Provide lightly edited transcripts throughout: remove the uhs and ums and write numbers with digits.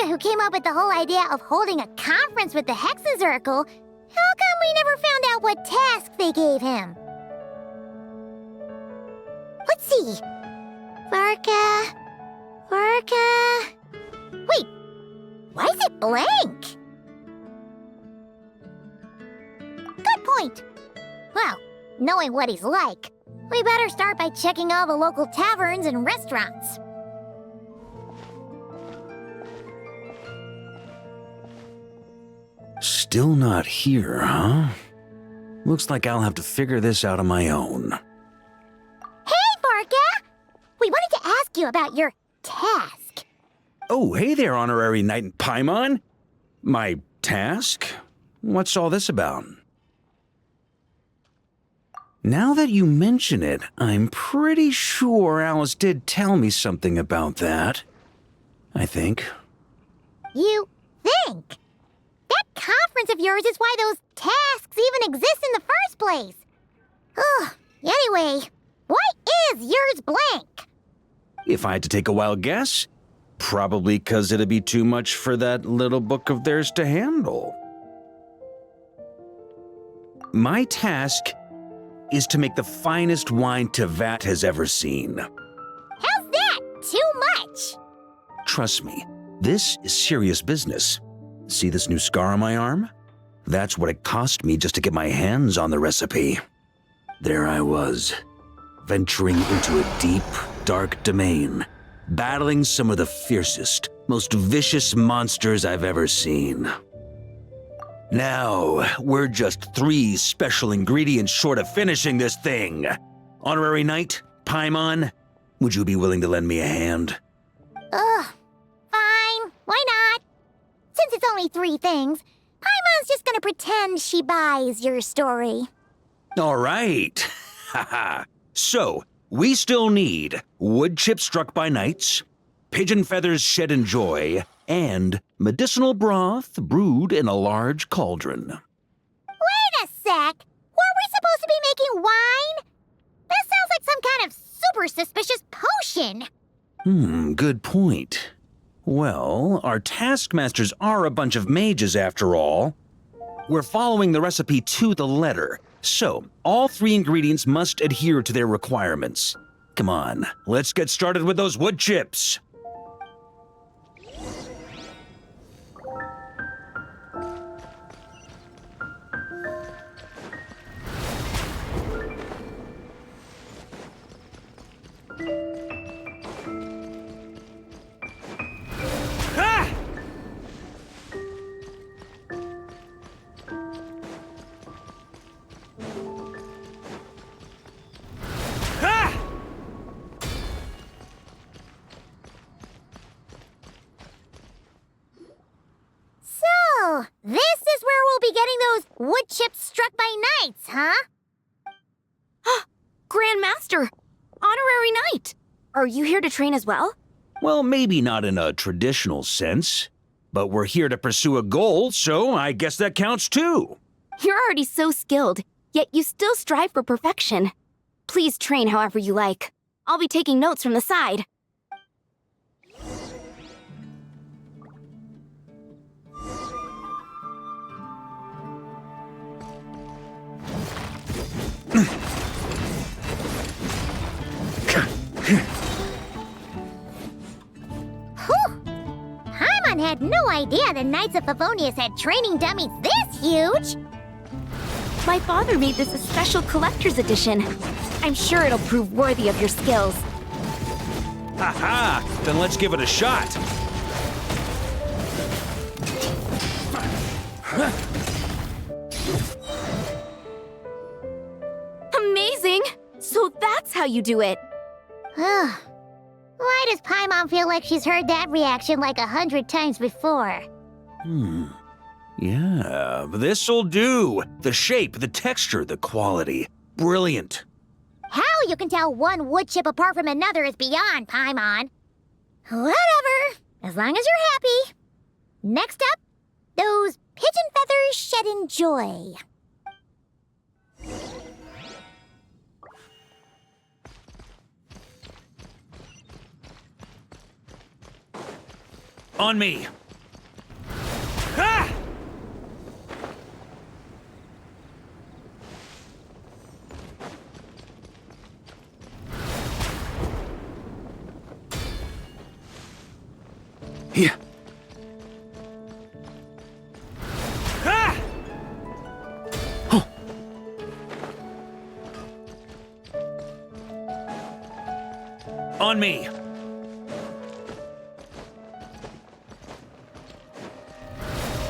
Varka who came up with the whole idea of holding a conference with the Hexazircle. How come we never found out what task they gave him? Let's see. Varka... Wait, why is it blank? Good point. Well, knowing what he's like, we better start by checking all the local taverns and restaurants. Still not here, huh? Looks like I'll have to figure this out on my own. Hey, Varka! We wanted to ask you about your task. Oh, hey there, Honorary Knight in Paimon. My task? What's all this about? Now that you mention it, I'm pretty sure Alice did tell me something about that. I think. You think? That conference of yours is why those tasks even exist in the first place. Ugh, anyway, why is yours blank? If I had to take a wild guess, probably 'cause it'd be too much for that little book of theirs to handle. My task is to make the finest wine Tevat has ever seen. How's that? Too much? Trust me, this is serious business. See this new scar on my arm? That's what it cost me just to get my hands on the recipe. There I was, venturing into a deep, dark domain, battling some of the fiercest, most vicious monsters I've ever seen. Now, we're just 3 special ingredients short of finishing this thing. Honorary Knight, Paimon, would you be willing to lend me a hand? Ugh, fine, why not? Since it's only 3 things, Paimon's just gonna pretend she buys your story. All right. Haha. So, we still need wood chips struck by knights, pigeon feathers shed in joy, and medicinal broth brewed in a large cauldron. Wait a sec! Were we supposed to be making wine? This sounds like some kind of super suspicious potion. Good point. Well, our taskmasters are a bunch of mages after all. We're following the recipe to the letter, so all 3 ingredients must adhere to their requirements. Come on, let's get started with those wood chips. So, this is where we'll be getting those wood chips struck by knights, huh? Grandmaster! Honorary Knight! Are you here to train as well? Well, maybe not in a traditional sense, but we're here to pursue a goal, so I guess that counts too. You're already so skilled, yet you still strive for perfection. Please train however you like. I'll be taking notes from the side. Paimon had no idea the Knights of Favonius had training dummies this huge! My father made this a special collector's edition. I'm sure it'll prove worthy of your skills. Ha! Then let's give it a shot. Amazing! So that's how you do it. Why does Paimon feel like she's heard that reaction like 100 times before? Yeah, this'll do. The shape, the texture, the quality. Brilliant. How you can tell one wood chip apart from another is beyond, Paimon. Whatever, as long as you're happy. Next up, those pigeon feathers shed in joy. On me. Yeah. Ah! Oh. On me.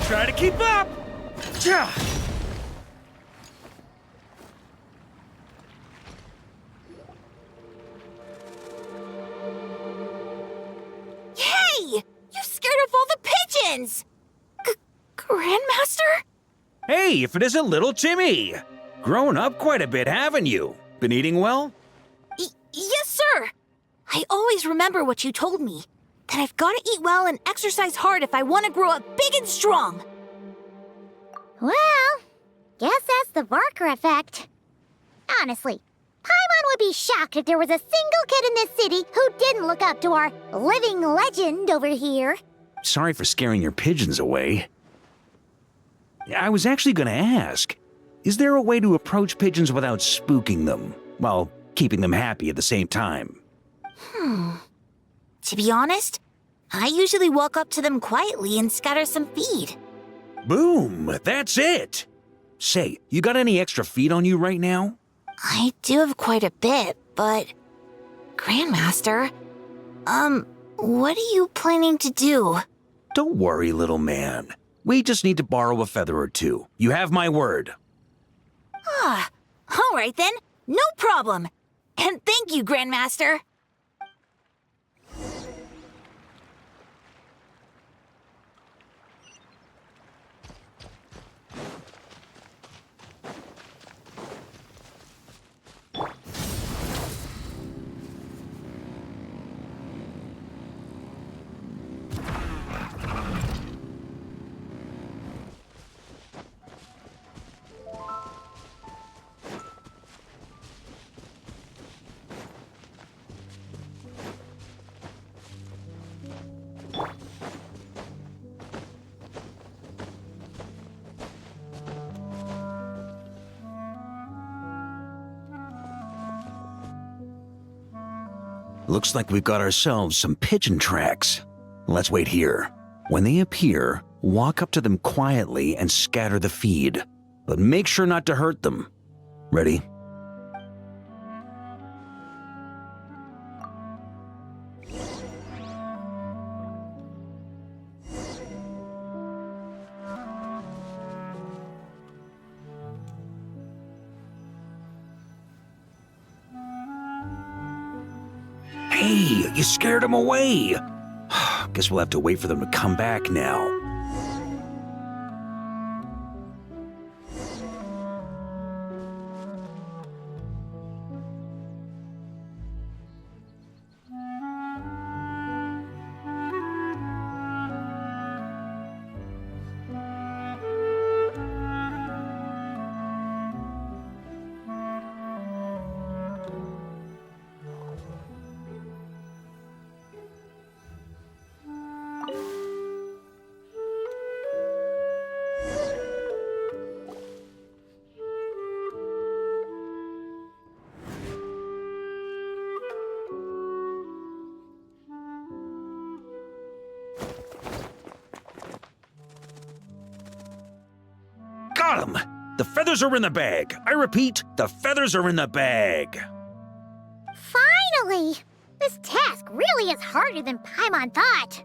Try to keep up. Yeah. Hey! You scared off all the pigeons! Grandmaster? Hey, if it isn't little Timmy! Grown up quite a bit, haven't you? Been eating well? Yes, sir! I always remember what you told me. That I've got to eat well and exercise hard if I want to grow up big and strong. Well, guess that's the Varka effect. Honestly, Paimon would be shocked if there was a single kid in this city who didn't look up to our living legend over here. Sorry for scaring your pigeons away. I was actually gonna ask, is there a way to approach pigeons without spooking them, while keeping them happy at the same time? To be honest, I usually walk up to them quietly and scatter some feed. Boom! That's it! Say, you got any extra feed on you right now? I do have quite a bit, but... Grandmaster, what are you planning to do? Don't worry, little man. We just need to borrow a feather or two. You have my word. Ah, all right then, no problem. And thank you, Grandmaster. Looks like we've got ourselves some pigeon tracks. Let's wait here. When they appear, walk up to them quietly and scatter the feed. But make sure not to hurt them. Ready? Hey, you scared them away. Guess we'll have to wait for them to come back now. Got him! The feathers are in the bag. I repeat, the feathers are in the bag. Finally! This task really is harder than Paimon thought.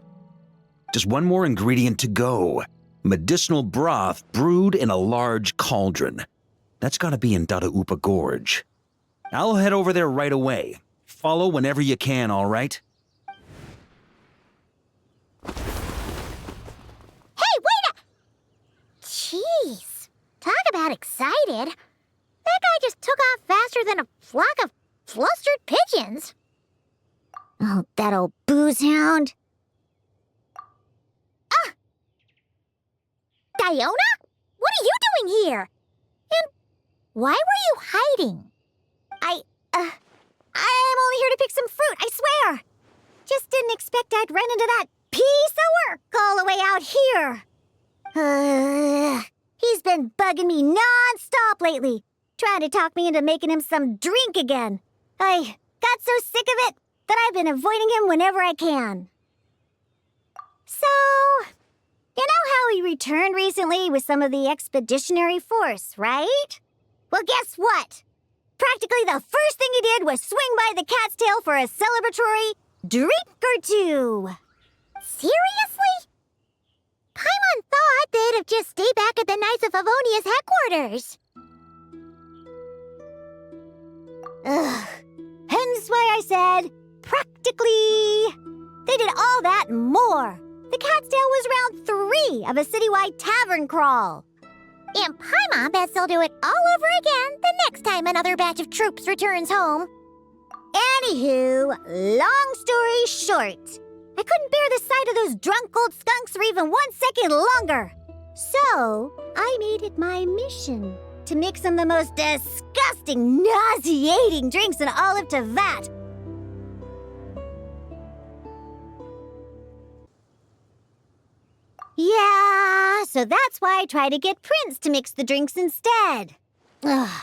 Just one more ingredient to go. Medicinal broth brewed in a large cauldron. That's gotta be in Dadaupa Gorge. I'll head over there right away. Follow whenever you can, all right? Hey, wait a... Jeez. Talk about excited. That guy just took off faster than a flock of flustered pigeons. Oh, that old booze hound. Ah! Diona? What are you doing here? And why were you hiding? I'm only here to pick some fruit, I swear. Just didn't expect I'd run into that piece of work all the way out here. He's been bugging me non-stop lately, trying to talk me into making him some drink again. I got so sick of it that I've been avoiding him whenever I can. So, you know how we returned recently with some of the expeditionary force, right? Well, guess what? Practically the first thing he did was swing by the cat's tail for a celebratory drink or two. Seriously? Paimon thought they'd have just stayed back at the Knights of Favonia's headquarters. Ugh. Hence why I said, practically. They did all that and more. The cat's tail was round 3 of a citywide tavern crawl. And Paimon bets they'll do it all over again the next time another batch of troops returns home. Anywho, long story short, I couldn't bear the sight of those drunk old skunks for even 1 second longer. So, I made it my mission to mix some of the most disgusting, nauseating drinks in all of Teyvat. Yeah, so that's why I tried to get Prince to mix the drinks instead. Ugh,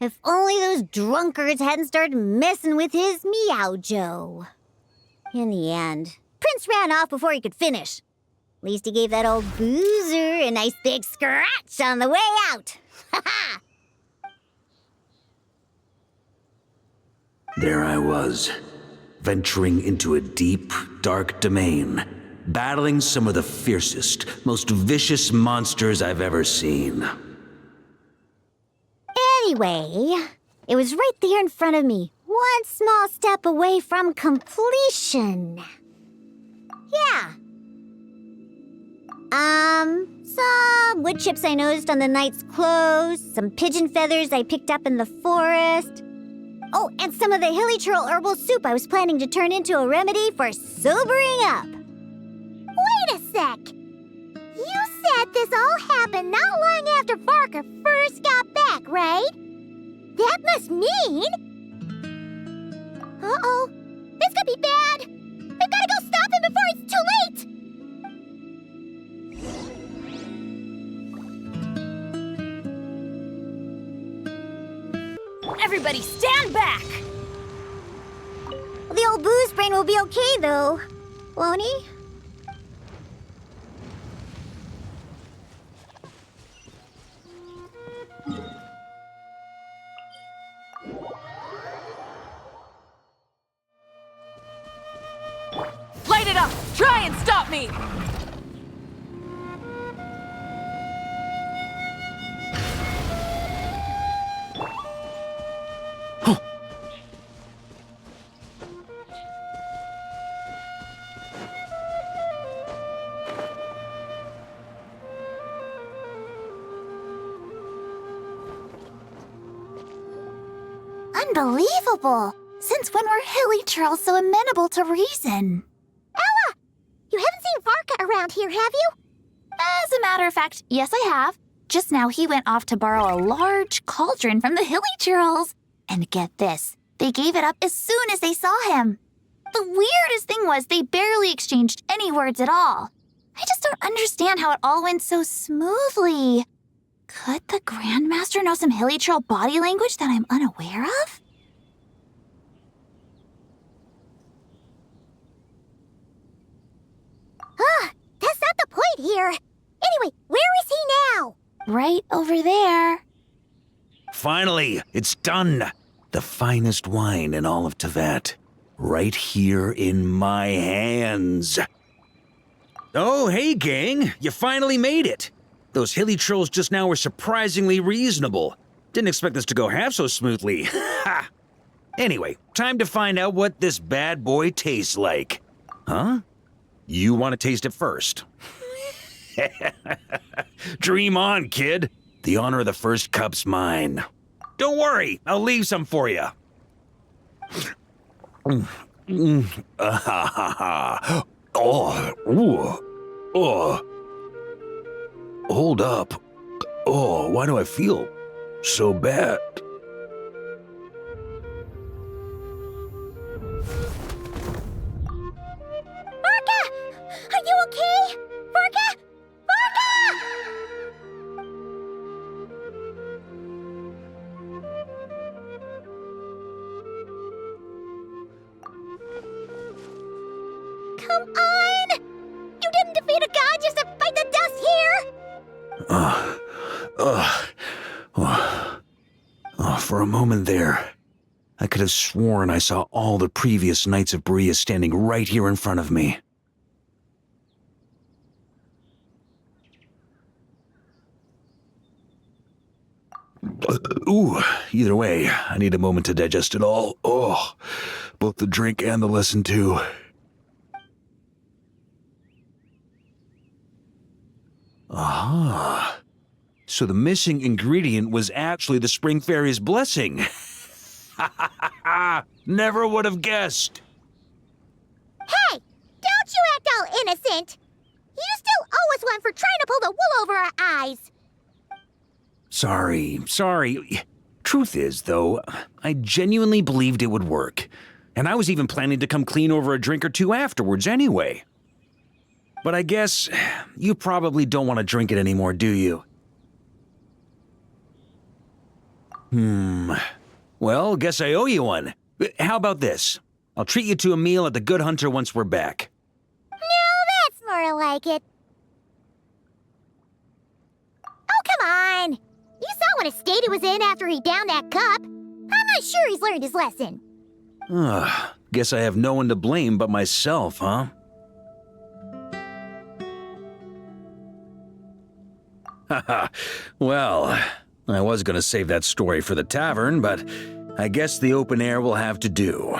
if only those drunkards hadn't started messing with his Meow-Jo. In the end, Prince ran off before he could finish. At least he gave that old boozer a nice big scratch on the way out. Ha ha! There I was, venturing into a deep, dark domain, battling some of the fiercest, most vicious monsters I've ever seen. Anyway, it was right there in front of me, one small step away from completion. Yeah. Some wood chips I noticed on the knight's clothes, some pigeon feathers I picked up in the forest. Oh, and some of the hilly churl herbal soup I was planning to turn into a remedy for sobering up. Wait a sec. You said this all happened not long after Varka first got back, right? That must mean... Uh-oh. This could be bad. We've got to go stop him before it's too late. Everybody stand back! The old booze brain will be okay, though. Won't he? Light it up! Try and stop me! Unbelievable! Since when were hilly churls so amenable to reason? Ella! You haven't seen Varka around here, have you? As a matter of fact, yes, I have. Just now he went off to borrow a large cauldron from the hilly churls. And get this, they gave it up as soon as they saw him. The weirdest thing was they barely exchanged any words at all. I just don't understand how it all went so smoothly. Could the Grandmaster know some hilly churl body language that I'm unaware of? That's not the point here. Anyway, where is he now? Right over there. Finally, it's done. The finest wine in all of Teyvat. Right here in my hands. Oh, hey, gang. You finally made it. Those hilly trolls just now were surprisingly reasonable. Didn't expect this to go half so smoothly. Ha! Anyway, time to find out what this bad boy tastes like. Huh? You want to taste it first? Dream on, kid. The honor of the first cup's mine. Don't worry, I'll leave some for you. Hold up. Oh, why do I feel so bad? Varka! Are you okay? Varka! Varka! Come on! You did For a moment there, I could have sworn I saw all the previous Knights of Berea standing right here in front of me. Ooh, either way, I need a moment to digest it all. Oh, both the drink and the lesson too. Aha. So the missing ingredient was actually the Spring Fairy's blessing. Never would have guessed. Hey, don't you act all innocent. You still owe us one for trying to pull the wool over our eyes. Sorry. Truth is, though, I genuinely believed it would work. And I was even planning to come clean over a drink or two afterwards anyway. But I guess you probably don't want to drink it anymore, do you? Well, guess I owe you one. How about this? I'll treat you to a meal at the Good Hunter once we're back. No, that's more like it. Oh, come on. You saw what a state he was in after he downed that cup. I'm not sure he's learned his lesson. Guess I have no one to blame but myself, huh? Haha, well, I was gonna save that story for the tavern, but I guess the open air will have to do.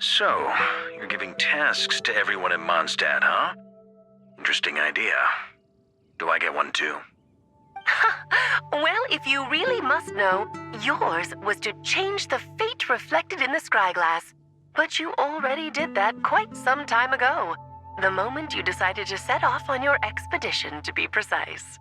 So, you're giving tasks to everyone in Mondstadt, huh? Interesting idea. Do I get one too? Well, if you really must know, yours was to change the fate reflected in the scryglass. But you already did that quite some time ago. The moment you decided to set off on your expedition, to be precise.